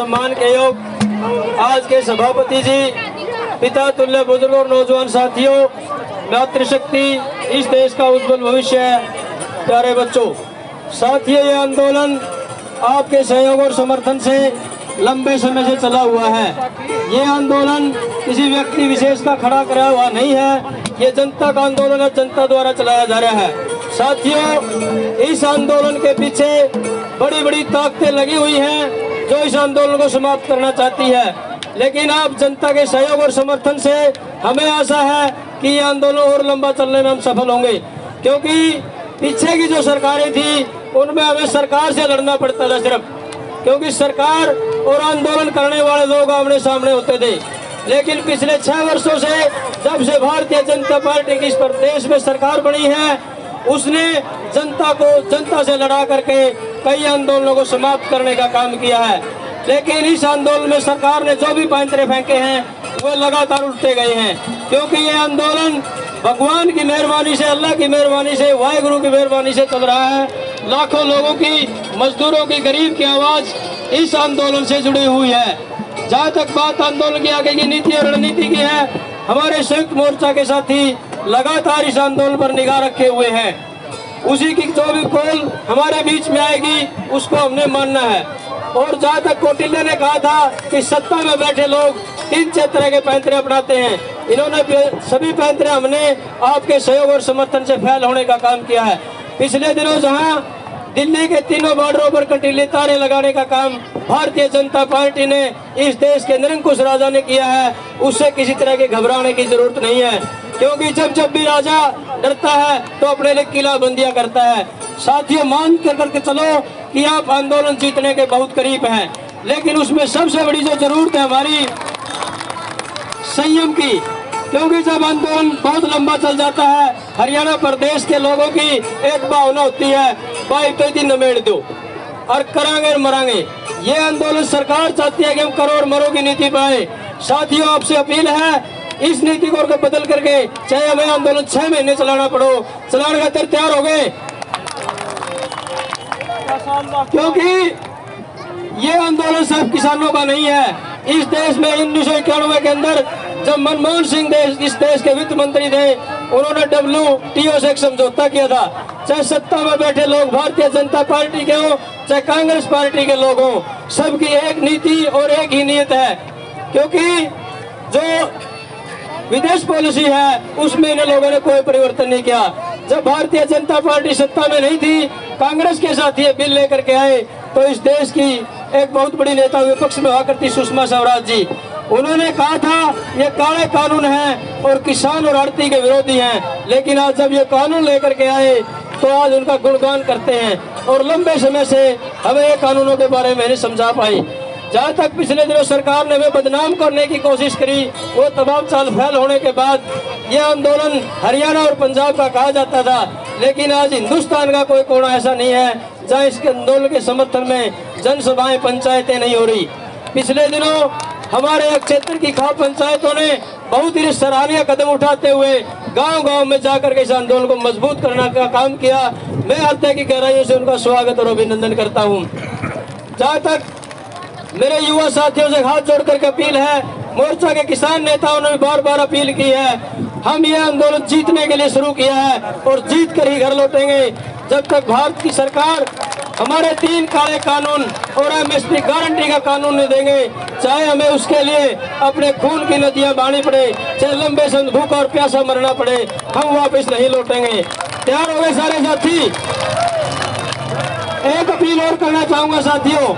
सम्मान के योग आज के सभापति जी, पिता तुल्य बुजुर्ग और नौजवान साथियों, मातृशक्ति इस देश का उज्जवल भविष्य है। प्यारे बच्चों, साथियों, ये आंदोलन आपके सहयोग और समर्थन से लंबे समय से चला हुआ है। ये आंदोलन किसी व्यक्ति विशेष का खड़ा करा हुआ नहीं है, ये जनता का आंदोलन है, जनता द्वारा चलाया जा रहा है। साथियों, इस आंदोलन के पीछे बड़ी बड़ी ताकतें लगी हुई हैं जो इस आंदोलन को समाप्त करना चाहती है, लेकिन आप जनता के सहयोग और समर्थन से हमें आशा है कि ये आंदोलन और लंबा चलने में हम सफल होंगे, क्योंकि पीछे की जो सरकारें थी उनमें हमें सरकार से लड़ना पड़ता था सिर्फ, क्योंकि सरकार और आंदोलन करने वाले लोग आमने सामने होते थे। लेकिन पिछले 6 वर्षों से जब से भारतीय जनता पार्टी की इस प्रदेश में सरकार बनी है, उसने जनता से लड़ा करके कई आंदोलनों को समाप्त करने का काम किया है। लेकिन इस आंदोलन में सरकार ने जो भी पैंतरे फेंके हैं वो लगातार उल्टे गए हैं, क्योंकि ये आंदोलन भगवान की मेहरबानी से, अल्लाह की मेहरबानी से, वाहिगुरु की मेहरबानी से चल रहा है। लाखों लोगों की, मजदूरों की, गरीब की आवाज इस आंदोलन से जुड़ी हुई है। जहाँ तक बात आंदोलन की आगे की नीति और रणनीति की है, हमारे संयुक्त मोर्चा के साथी लगातार इस आंदोलन पर निगाह रखे हुए हैं। उसी की जो भी कॉल हमारे बीच में आएगी उसको हमने मानना है। और जहाँ तक कौटिल्य ने कहा था कि सत्ता में बैठे लोग 3-4 तरह के पैंतरे अपनाते हैं, इन्होंने सभी पैंतरे हमने आपके सहयोग और समर्थन से फैल होने का काम किया है। पिछले दिनों जहाँ दिल्ली के तीनों बॉर्डरों पर कंटीले तारे लगाने का काम भारतीय जनता पार्टी ने इस देश के निरंकुश राजा ने किया है, उससे किसी तरह के घबराने की जरूरत नहीं है, क्योंकि जब भी राजा डरता है तो अपने लिए किलाबंदियां करता है। साथियों, मान करके चलो कि आप आंदोलन जीतने के बहुत करीब हैं, लेकिन उसमें सबसे बड़ी जो जरूरत है हमारी संयम की, क्योंकि जब आंदोलन बहुत लंबा चल जाता है, हरियाणा प्रदेश के लोगों की एक भावना होती है, भाई तो दिन नमेड़ दो और करांगे और मरांगे। ये आंदोलन सरकार चाहती है कि हम करो और मरो की नीति पाए। साथियों, आपसे अपील है, इस नीति को बदल करके चाहे हमें आंदोलन 6 महीने चलाना पड़ो, चलाने खातिर तैयार हो गए, क्योंकि ये आंदोलन सिर्फ किसानों का नहीं है। इस देश में 1991 के अंदर जब मनमोहन सिंह इस देश के वित्त मंत्री थे, उन्होंने WTO से एक समझौता किया था। चाहे सत्ता में बैठे लोग भारतीय जनता पार्टी के हो, चाहे कांग्रेस पार्टी के लोग हो, सबकी एक नीति और एक ही नीयत है, क्योंकि जो विदेश पॉलिसी है उसमें इन लोगों ने कोई परिवर्तन नहीं किया। जब भारतीय जनता पार्टी सत्ता में नहीं थी, कांग्रेस के साथ ये बिल लेकर के आए, तो इस देश की एक बहुत बड़ी नेता विपक्ष में हुआ करती सुषमा स्वराज जी, उन्होंने कहा था ये काले कानून हैं और किसान और आड़ती के विरोधी हैं, लेकिन आज जब ये कानून लेकर के आए तो आज उनका गुणगान करते हैं। और लंबे समय से हमें ये कानूनों के बारे में नहीं समझा पाई। जहाँ तक पिछले दिनों सरकार ने हमें बदनाम करने की कोशिश करी, वो तमाम चाल फैल होने के बाद ये आंदोलन हरियाणा और पंजाब का कहा जाता था, लेकिन आज हिंदुस्तान का कोई कोना ऐसा नहीं है जहाँ इसके आंदोलन के समर्थन में जनसभाएं, पंचायतें नहीं हो रही। पिछले दिनों हमारे क्षेत्र की खाप पंचायतों ने बहुत ही सराहनीय कदम उठाते हुए गांव-गांव में जाकर के इस आंदोलन को मजबूत करने का काम किया। मैं हृदय की गहराइयों से उनका स्वागत और अभिनंदन करता हूं। जहाँ तक मेरे युवा साथियों से हाथ जोड़ करके अपील है, मोर्चा के किसान नेताओं ने भी बार-बार अपील की है, हम ये आंदोलन जीतने के लिए शुरू किया है और जीत कर ही घर लौटेंगे। जब तक भारत की सरकार हमारे 3 काले कानून और MSP गारंटी का कानून नहीं देंगे, चाहे हमें उसके लिए अपने खून की नदियां बहानी पड़े, चाहे लंबे समय भूखा और प्यासा मरना पड़े, हम वापस नहीं लौटेंगे। तैयार हो गए सारे साथी? एक अपील और करना चाहूंगा साथियों,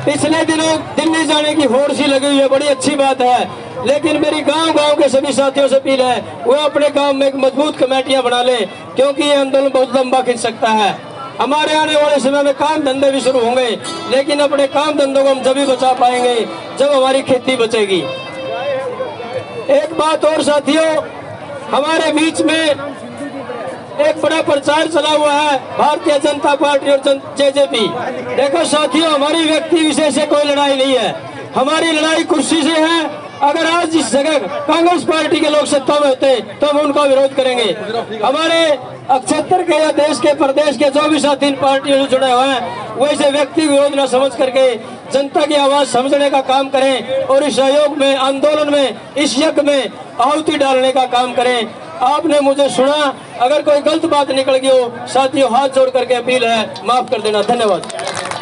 पिछले दिनों दिल्ली जाने की होड़ सी लगी हुई है, बड़ी अच्छी बात है, लेकिन मेरी गांव-गांव के सभी साथियों से अपील है वो अपने गांव में एक मजबूत कमेटियां बना ले, क्योंकि ये आंदोलन बहुत लंबा खिंच सकता है। हमारे आने वाले समय में काम धंधे भी शुरू होंगे, लेकिन अपने काम धंधों को हम जब ही बचा पाएंगे जब हमारी खेती बचेगी। एक बात और साथियों, हमारे बीच में एक बड़ा प्रचार चला हुआ है भारतीय जनता पार्टी और JJP। देखो साथियों, हमारी व्यक्ति विशेष से कोई लड़ाई नहीं है, हमारी लड़ाई कुर्सी से है। अगर आज जिस जगह कांग्रेस पार्टी के लोग सत्ता में होते तो हम उनका विरोध करेंगे। हमारे क्षेत्र के या देश के प्रदेश के जो भी साथी इन पार्टियों से जुड़े हुए हैं, वो इसे व्यक्ति विरोध न समझ करके जनता की आवाज समझने का काम करें और इस सहयोग में, आंदोलन में, इस यज्ञ में आहुति डालने का काम करें। आपने मुझे सुना, अगर कोई गलत बात निकल गई हो साथियों, हाथ जोड़ करके अपील है, माफ कर देना। धन्यवाद।